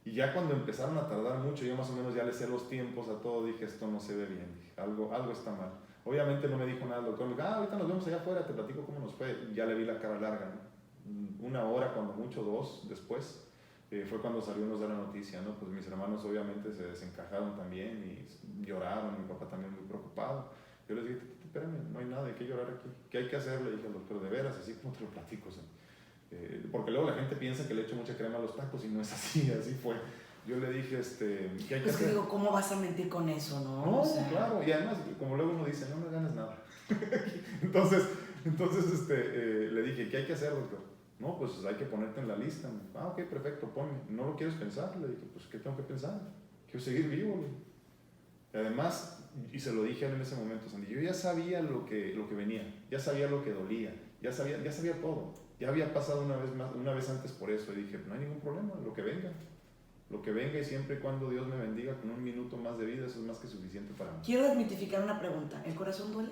Y ya cuando empezaron a tardar mucho, yo más o menos ya le sé los tiempos a todo, dije, esto no se ve bien, dije, algo está mal. Obviamente no me dijo nada el doctor, me dijo, ahorita nos vemos allá afuera, te platico cómo nos fue. Ya le vi la cara larga, ¿no? 1 hora, cuando mucho 2 después, fue cuando salió nos da la noticia, ¿no? Pues mis hermanos obviamente se desencajaron también y lloraron, mi papá también muy preocupado. Yo les dije, espérame, no hay nada, hay que llorar aquí. ¿Qué hay que hacer? Le dije al doctor, de veras, así como te lo platico. Porque luego la gente piensa que le echo mucha crema a los tacos y no es así, así fue. Yo le dije, ¿qué hay que hacer? Que digo, ¿cómo vas a mentir con eso, no? No, O sea, claro, y además, como luego uno dice, no me ganes nada. entonces le dije, ¿qué hay que hacer, doctor? No, pues hay que ponerte en la lista. Ok, perfecto, ponme. ¿No lo quieres pensar? Le dije, pues, ¿qué tengo que pensar? Quiero seguir vivo. Y además, y se lo dije a él en ese momento, Sandy, yo ya sabía lo que venía, ya sabía lo que dolía, ya sabía todo. Ya había pasado una vez antes por eso y dije, no hay ningún problema, lo que venga y siempre y cuando Dios me bendiga con 1 minuto más de vida, eso es más que suficiente para mí. Quiero desmitificar una pregunta, ¿el corazón duele?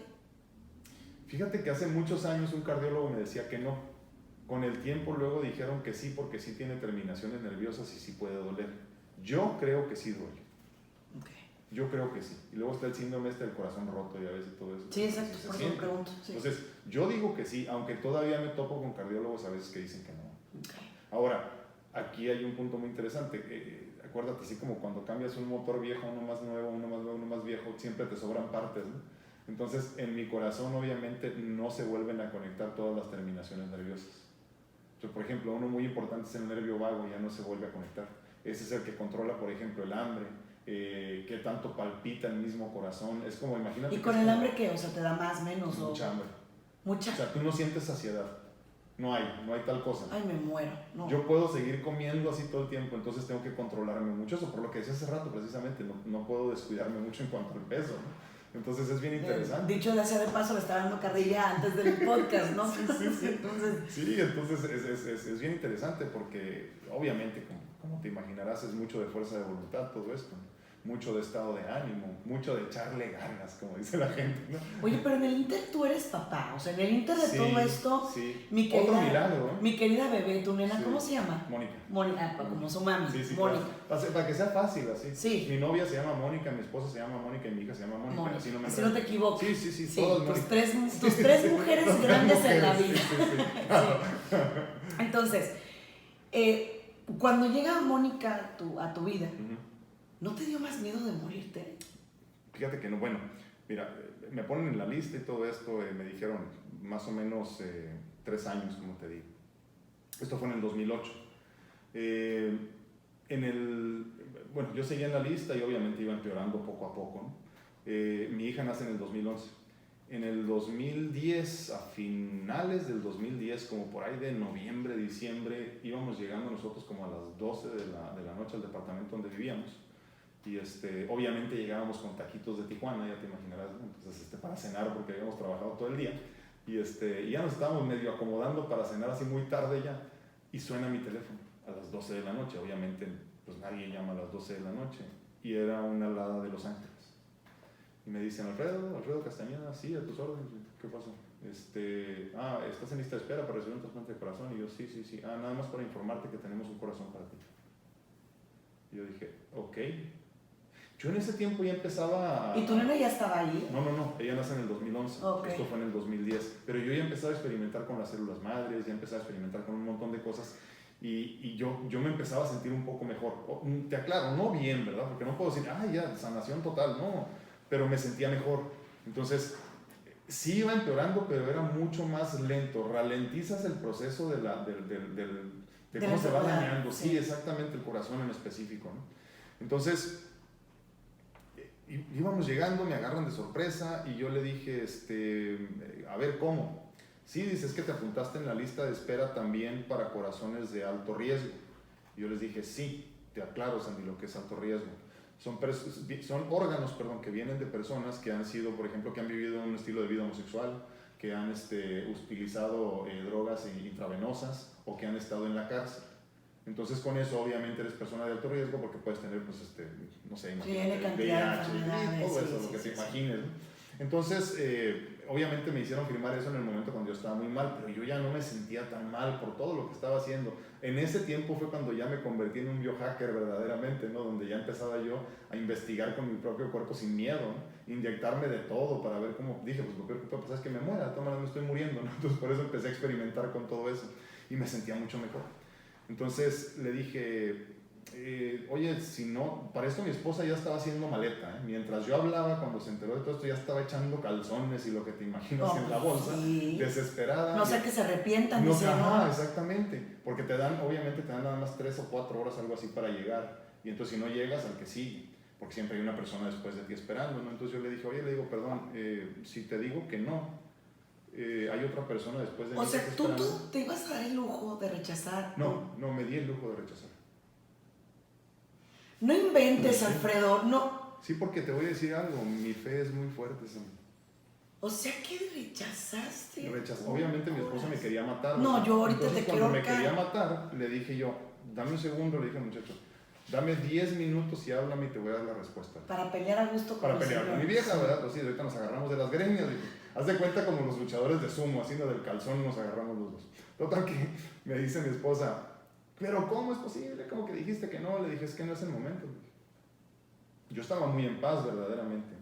Fíjate que hace muchos años un cardiólogo me decía que no. Con el tiempo luego dijeron que sí, porque sí tiene terminaciones nerviosas y sí puede doler. Yo creo que sí duele. Okay. Yo creo que sí. Y luego está el síndrome del corazón roto y a veces todo eso. Sí, exacto, por eso me pregunto. Sí. Entonces, yo digo que sí, aunque todavía me topo con cardiólogos a veces que dicen que no. Okay. Ahora, aquí hay un punto muy interesante. Acuérdate, así como cuando cambias un motor viejo a uno más nuevo, uno más viejo, siempre te sobran partes, ¿no? Entonces, en mi corazón obviamente no se vuelven a conectar todas las terminaciones nerviosas. Entonces, por ejemplo, uno muy importante es el nervio vago, ya no se vuelve a conectar. Ese es el que controla, por ejemplo, el hambre, qué tanto palpita el mismo corazón. Es como, imagínate. ¿Y con el hambre qué? O sea, ¿te da más, menos? Mucha hambre. ¿Mucha? O sea, tú no sientes saciedad. No hay tal cosa. Ay, me muero. No. Yo puedo seguir comiendo así todo el tiempo, entonces tengo que controlarme mucho. Eso por lo que decía hace rato, precisamente, no puedo descuidarme mucho en cuanto al peso, ¿no? Entonces es bien interesante. Dicho de sea de paso, le estaba dando carrilla antes del podcast, ¿no? Sí. Entonces es bien interesante porque obviamente, como te imaginarás, es mucho de fuerza de voluntad todo esto, ¿no? Mucho de estado de ánimo, mucho de echarle ganas, como dice la gente, ¿no? Oye, pero en el Inter tú eres papá, o sea, en el Inter de todo esto, sí. mi querida, otro milagro, ¿eh? Mi querida bebé, tu nena, ¿cómo se llama? Mónica, como su mami, sí, Mónica. Claro. Para que sea fácil, así. Sí. Mi novia se llama Mónica, mi esposa se llama Mónica y mi hija se llama Mónica. Así no te equivoques. Sí, todas tus tres mujeres grandes en la vida. Sí. Entonces, cuando llega Mónica a tu vida, ¿no te dio más miedo de morirte? Fíjate que no, bueno, mira, me ponen en la lista y todo esto, me dijeron más o menos 3 años, como te digo. Esto fue en el 2008. Bueno, yo seguía en la lista y obviamente iba empeorando poco a poco, ¿no? Mi hija nace en el 2011. En el 2010, a finales del 2010, como por ahí de noviembre, diciembre, íbamos llegando nosotros como a las 12 de la noche al departamento donde vivíamos. Y obviamente llegábamos con taquitos de Tijuana, ya te imaginarás, ¿no? Entonces para cenar, porque habíamos trabajado todo el día. Y ya nos estábamos medio acomodando para cenar así muy tarde ya. Y suena mi teléfono a las 12 de la noche. Obviamente, pues nadie llama a las 12 de la noche. Y era una alada de Los Ángeles. Y me dicen, Alfredo Castañeda, sí, a tus órdenes. ¿Qué pasó? ¿Estás en lista de espera para recibir un trasplante de corazón? Y yo, sí. Nada más para informarte que tenemos un corazón para ti. Y yo dije, ok. Yo en ese tiempo ya empezaba ¿Y tu nena ya estaba ahí? No, ella nace en el 2011, Okay. Esto fue en el 2010, pero yo ya empezaba a experimentar con las células madres, ya empezaba a experimentar con un montón de cosas y yo me empezaba a sentir un poco mejor. Te aclaro, no bien, ¿verdad? Porque no puedo decir, ya, sanación total, no, pero me sentía mejor. Entonces, sí iba empeorando, pero era mucho más lento, ralentizas el proceso de cómo se va dañando, sí, exactamente, el corazón en específico, ¿no? Entonces, íbamos llegando, me agarran de sorpresa y yo le dije, a ver, ¿cómo? Sí, dices que te apuntaste en la lista de espera también para corazones de alto riesgo. Y yo les dije, sí, te aclaro, Sandy, lo que es alto riesgo. Son órganos, que vienen de personas que han sido, por ejemplo, que han vivido un estilo de vida homosexual, que han utilizado drogas intravenosas o que han estado en la cárcel. Entonces con eso obviamente eres persona de alto riesgo porque puedes tener, no sé, VIH, todo eso, lo que te imagines, ¿no? Entonces, obviamente me hicieron firmar eso en el momento cuando yo estaba muy mal, pero yo ya no me sentía tan mal por todo lo que estaba haciendo. En ese tiempo fue cuando ya me convertí en un biohacker verdaderamente, ¿no? Donde ya empezaba yo a investigar con mi propio cuerpo sin miedo, ¿no? Inyectarme de todo para ver cómo, dije, pues lo peor que puede pasar es que me muera, de todas maneras me estoy muriendo, ¿no? Entonces por eso empecé a experimentar con todo eso y me sentía mucho mejor. Entonces le dije, oye, si no, para esto mi esposa ya estaba haciendo maleta, ¿eh? Mientras yo hablaba, cuando se enteró de todo esto, ya estaba echando calzones y lo que te imaginas en la bolsa, sí. desesperada. No sé, que se arrepientan. No, ajá, exactamente, porque obviamente te dan nada más 3 o 4 horas, algo así, para llegar, y entonces si no llegas, al que sigue, porque siempre hay una persona después de ti esperando, ¿no? Entonces yo le dije, oye, perdón, si te digo que no, hay otra persona después de mí. O sea, tú te ibas a dar el lujo de rechazar. No, me di el lujo de rechazar. No inventes, Alfredo, no. Sí, porque te voy a decir algo, mi fe es muy fuerte, Sam. O sea, que rechazaste. Obviamente mi esposa me quería matar. No, yo ahorita te quiero cuando me quería matar, le dije yo, dame un segundo, le dije al muchacho, dame 10 minutos y háblame y te voy a dar la respuesta. Para pelear a gusto con Para pelear con mi vieja, ¿verdad? Pues sí, ahorita nos agarramos de las greñas. Haz de cuenta como los luchadores de sumo, haciendo del calzón nos agarramos los dos. Total que me dice mi esposa, pero ¿cómo es posible? ¿Cómo que dijiste que no? Le dije, es que no es el momento. Yo estaba muy en paz verdaderamente.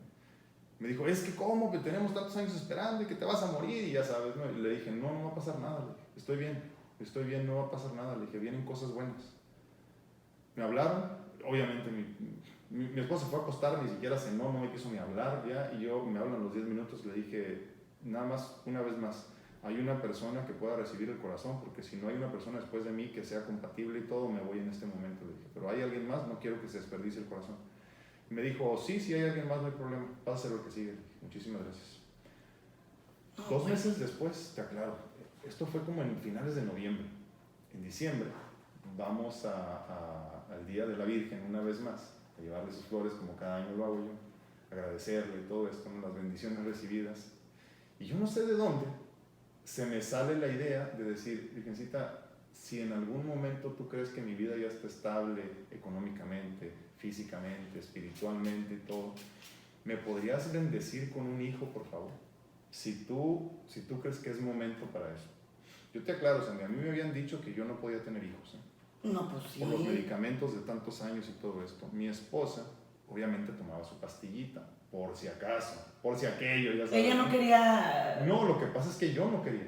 Me dijo, es que ¿cómo? Que tenemos tantos años esperando y que te vas a morir y ya sabes, ¿no? Y le dije, no va a pasar nada. Le dije, estoy bien, no va a pasar nada. Le dije, vienen cosas buenas. Me hablaron, obviamente mi esposa fue a acostar, ni siquiera cenó, no me quiso ni hablar ya, y me hablan los 10 minutos, le dije, nada más, una vez más, hay una persona que pueda recibir el corazón, porque si no hay una persona después de mí que sea compatible y todo, me voy en este momento, le dije, pero hay alguien más, no quiero que se desperdicie el corazón. Me dijo, sí, hay alguien más, no hay problema, pasa lo que sigue. Muchísimas gracias. 2 meses después, te aclaro, esto fue como en finales de noviembre. En diciembre vamos al Día de la Virgen una vez más, a llevarle sus flores como cada año lo hago yo, agradecerle y todo esto, ¿no? Las bendiciones recibidas. Y yo no sé de dónde se me sale la idea de decir, Virgencita, si en algún momento tú crees que mi vida ya está estable económicamente, físicamente, espiritualmente y todo, ¿me podrías bendecir con un hijo, por favor? Si tú crees que es momento para eso. Yo te aclaro, Sandy, a mí me habían dicho que yo no podía tener hijos, ¿eh? No, pues sí. Por los medicamentos de tantos años y todo esto. Mi esposa, obviamente, tomaba su pastillita, por si acaso, por si aquello, ya sabes. Ella no quería... No, lo que pasa es que yo no quería,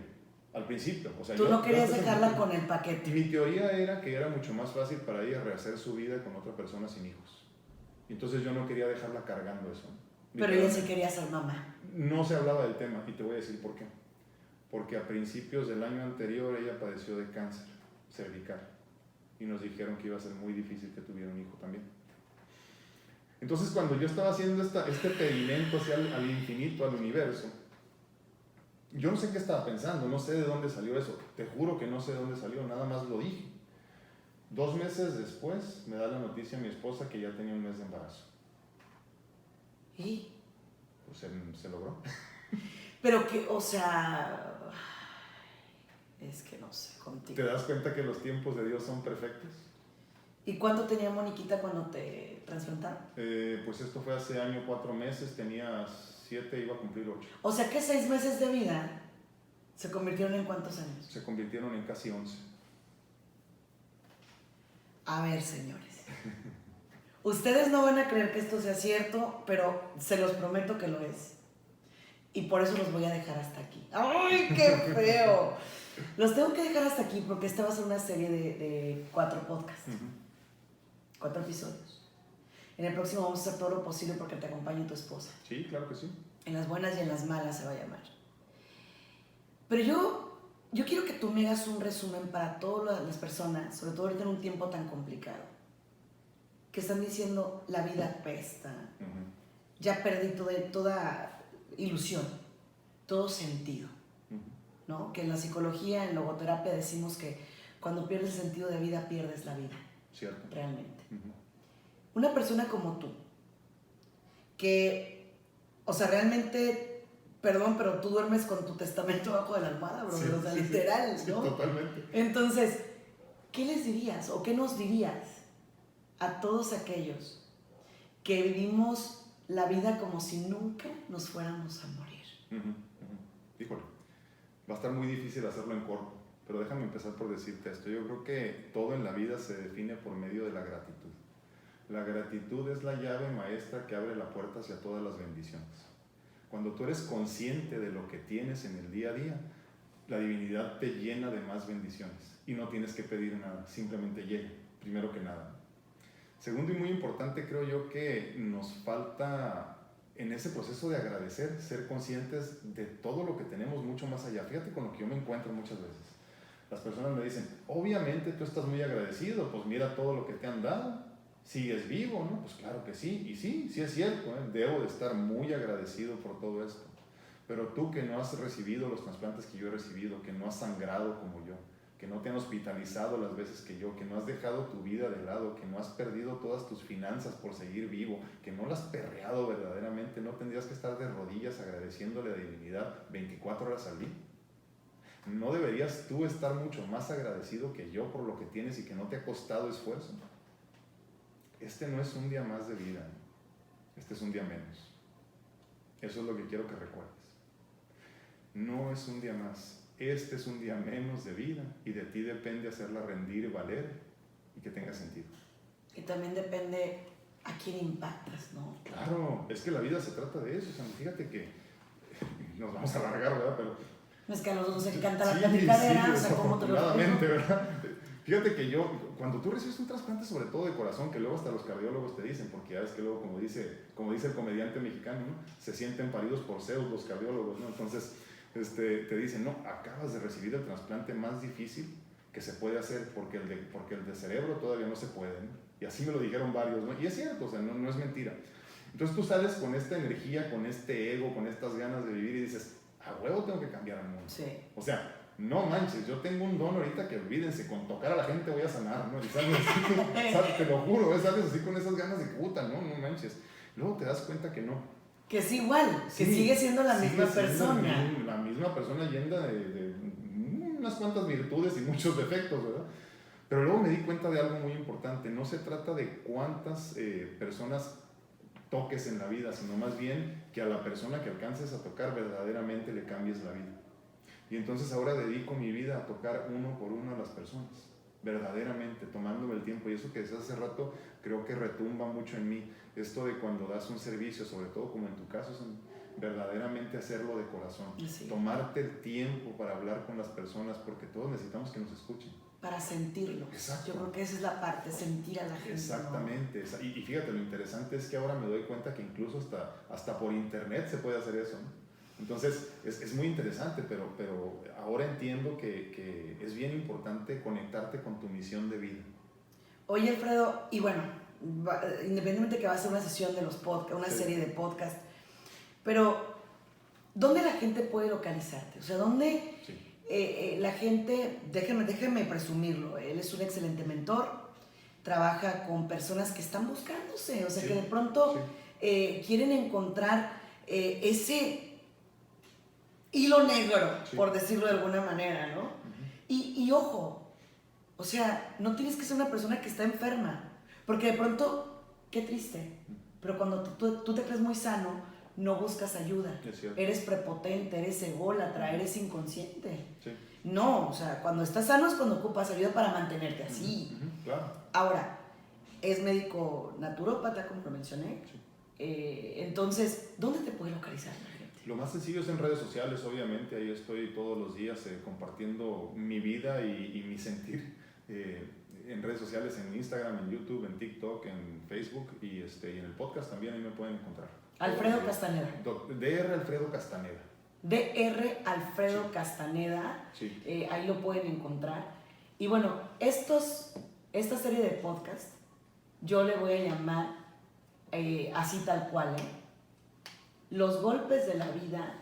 al principio. O sea, tú no querías dejarla con el paquete. Mi teoría era que era mucho más fácil para ella rehacer su vida con otra persona sin hijos. Entonces yo no quería dejarla cargando eso. Pero ella sí quería ser mamá. No se hablaba del tema, y te voy a decir por qué. Porque a principios del año anterior ella padeció de cáncer cervical y nos dijeron que iba a ser muy difícil que tuviera un hijo también. Entonces cuando yo estaba haciendo este pedimento hacia al infinito, al universo, yo no sé qué estaba pensando, no sé de dónde salió eso, te juro que no sé de dónde salió, nada más lo dije. 2 meses después me da la noticia mi esposa que ya tenía un mes de embarazo. ¿Y? Pues se logró. Pero que, o sea... Es que no sé, contigo. ¿Te das cuenta que los tiempos de Dios son perfectos? ¿Y cuánto tenía Moniquita cuando te trasplantaron? Pues esto fue hace año 4 meses, tenía 7, iba a cumplir 8. O sea que 6 meses de vida ¿Se convirtieron en cuántos años? Se convirtieron en casi 11. A ver, señores. Ustedes no van a creer que esto sea cierto, pero se los prometo que lo es. Y por eso los voy a dejar hasta aquí. ¡Ay, qué feo! Los tengo que dejar hasta aquí porque esta va a ser una serie de 4 podcasts. 4 episodios. En el próximo vamos a hacer todo lo posible porque te acompañe tu esposa. Sí, claro que sí. En las buenas y en las malas se va a llamar. Pero yo quiero que tú me hagas un resumen para todas las personas, sobre todo ahorita en un tiempo tan complicado, que están diciendo la vida apesta, ya perdí toda ilusión, todo sentido, ¿no? Que en la psicología, en logoterapia decimos que cuando pierdes el sentido de vida, pierdes la vida. Cierto. Realmente. Una persona como tú, que, o sea, realmente, perdón, pero tú duermes con tu testamento bajo de la almohada, bro, Sí, o sea, sí, literal, sí, ¿no? Totalmente. Entonces, ¿qué les dirías o qué nos dirías a todos aquellos que vivimos la vida como si nunca nos fuéramos a morir? Híjole, va a estar muy difícil hacerlo en corto, pero déjame empezar por decirte esto. Yo creo que todo en la vida se define por medio de la gratitud. La gratitud es la llave maestra que abre la puerta hacia todas las bendiciones. Cuando tú eres consciente de lo que tienes en el día a día, la divinidad te llena de más bendiciones y no tienes que pedir nada, simplemente llega, primero que nada. Segundo y muy importante, creo yo que nos falta en ese proceso de agradecer, ser conscientes de todo lo que tenemos mucho más allá. Fíjate con lo que yo me encuentro muchas veces. Las personas me dicen, obviamente tú estás muy agradecido, pues mira todo lo que te han dado. ¿Sigues vivo, no? Pues claro que sí, y sí es cierto, ¿eh? Debo de estar muy agradecido por todo esto. Pero tú que no has recibido los trasplantes que yo he recibido, que no has sangrado como yo, que no te han hospitalizado las veces que yo, que no has dejado tu vida de lado, que no has perdido todas tus finanzas por seguir vivo, que no las has perreado verdaderamente, no tendrías que estar de rodillas agradeciéndole a la divinidad 24 horas al día. ¿No deberías tú estar mucho más agradecido que yo por lo que tienes y que no te ha costado esfuerzo? Este no es un día más de vida, este es un día menos. Eso es lo que quiero que recuerdes. No es un día más, este es un día menos de vida y de ti depende hacerla rendir, valer y que tenga sentido. Y también depende a quién impactas, ¿no? Claro, es que la vida se trata de eso. O sea, fíjate que nos vamos a alargar, ¿verdad? Pero es que a nosotros nos encanta la platicadera, o sea, ¿cómo te lo explico? ¿Verdad? Fíjate que cuando tú recibes un trasplante, sobre todo de corazón, que luego hasta los cardiólogos te dicen, porque ya ves que luego, como dice el comediante mexicano, ¿no? Se sienten paridos por Zeus los cardiólogos, ¿no? Entonces, te dicen, no, acabas de recibir el trasplante más difícil que se puede hacer, porque el de cerebro todavía no se puede, ¿no? Y así me lo dijeron varios, ¿no? Y es cierto, o sea, no es mentira. Entonces tú sales con esta energía, con este ego, con estas ganas de vivir y dices, a huevo tengo que cambiar el mundo. Sí. O sea, no manches, yo tengo un don ahorita que olvídense, con tocar a la gente voy a sanar, ¿no? Y sales así, te lo juro, sales así con esas ganas de puta, no manches. Luego te das cuenta que no. Que es igual, Sí, que sigue siendo la misma sigue siendo persona. La misma persona llena de unas cuantas virtudes y muchos defectos, ¿verdad? Pero luego me di cuenta de algo muy importante. No se trata de cuántas personas toques en la vida, sino más bien que a la persona que alcances a tocar verdaderamente le cambies la vida. Y entonces ahora dedico mi vida a tocar uno por uno a las personas, verdaderamente, tomándome el tiempo. Y eso que decías hace rato, creo que retumba mucho en mí. Esto de cuando das un servicio, sobre todo como en tu caso, verdaderamente hacerlo de corazón. Sí. Tomarte el tiempo para hablar con las personas, porque todos necesitamos que nos escuchen. Para sentirlo. Exacto. Yo creo que esa es la parte, sentir a la gente. Exactamente. ¿No? Y fíjate, lo interesante es que ahora me doy cuenta que incluso hasta por internet se puede hacer eso, ¿no? Entonces, es muy interesante, pero ahora entiendo que es bien importante conectarte con tu misión de vida. Oye, Alfredo, y bueno, independientemente que va a ser una sesión de los podcasts, una serie de podcasts, pero ¿dónde la gente puede localizarte? O sea, ¿dónde la gente, déjeme presumirlo, él es un excelente mentor, trabaja con personas que están buscándose, o sea, que de pronto quieren encontrar ese hilo negro, por decirlo de alguna manera, ¿no? Y ojo, o sea, no tienes que ser una persona que está enferma, porque de pronto, qué triste, pero cuando tú te crees muy sano, no buscas ayuda. Es cierto. Eres prepotente, eres ególatra, eres inconsciente. Sí. No, o sea, cuando estás sano es cuando ocupas ayuda para mantenerte así. Claro. Ahora, es médico naturópata, como lo mencioné. Sí. Entonces, ¿dónde te puede localizar la gente? Lo más sencillo es en redes sociales, obviamente. Ahí estoy todos los días compartiendo mi vida y mi sentir. En redes sociales, en Instagram, en YouTube, en TikTok, en Facebook y en el podcast también ahí me pueden encontrar. Alfredo Castaneda. Dr. Alfredo Castaneda. Dr. Alfredo Castaneda. Sí. Ahí lo pueden encontrar. Y bueno, esta serie de podcast yo le voy a llamar así tal cual, los golpes de la vida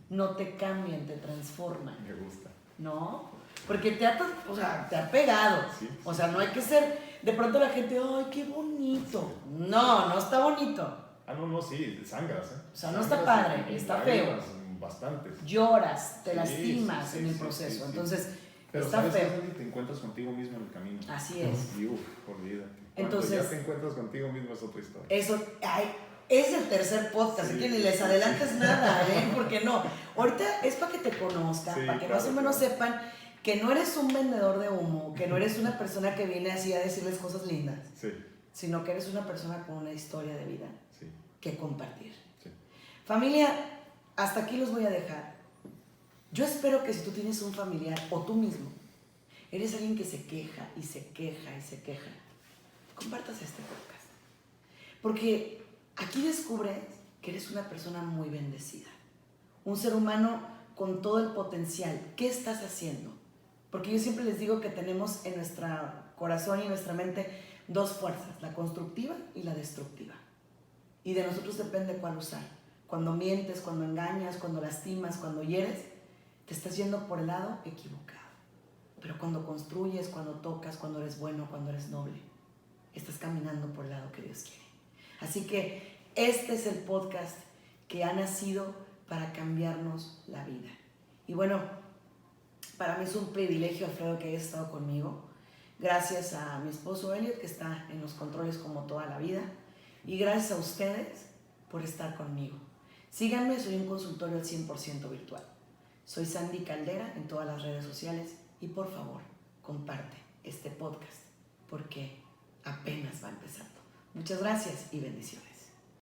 no te cambian, te transforman. Me gusta. ¿No? Porque te ha pegado. Sí. O sea, no hay que ser, de pronto la gente, ay, qué bonito. No está bonito. No, sí, sangras, O sea, no está padre, está feo. Bastantes. Lloras, te lastimas en el sí, proceso. sí. Entonces, Pero está ¿sabes feo. qué? Te encuentras contigo mismo en el camino. Así es. Y olvídate. Entonces, Cuando ya te encuentras contigo mismo es otra historia. Eso, es el tercer podcast, Sí. que ni les adelantes nada, porque no. Ahorita es para que te conozcan, Sí, para que claro, más o menos claro. sepan que no eres un vendedor de humo, que no eres una persona que viene así a decirles cosas lindas, Sí, sino que eres una persona con una historia de vida sí, que compartir. sí. Familia, hasta aquí los voy a dejar. Yo espero que si tú tienes un familiar o tú mismo eres alguien que se queja y se queja y se queja, compartas este podcast. Porque aquí descubres que eres una persona muy bendecida, un ser humano con todo el potencial. ¿Qué estás haciendo? Porque yo siempre les digo que tenemos en nuestro corazón y en nuestra mente dos fuerzas, la constructiva y la destructiva. Y de nosotros depende cuál usar. Cuando mientes, cuando engañas, cuando lastimas, cuando hieres, te estás yendo por el lado equivocado. Pero cuando construyes, cuando tocas, cuando eres bueno, cuando eres noble, estás caminando por el lado que Dios quiere. Así que este es el podcast que ha nacido para cambiarnos la vida. Y bueno, para mí es un privilegio, Alfredo, que hayas estado conmigo. Gracias a mi esposo Elliot, que está en los controles como toda la vida. Y gracias a ustedes por estar conmigo. Síganme, soy un consultorio al 100% virtual. Soy Sandy Caldera en todas las redes sociales. Y por favor, comparte este podcast porque apenas va empezando. Muchas gracias y bendiciones.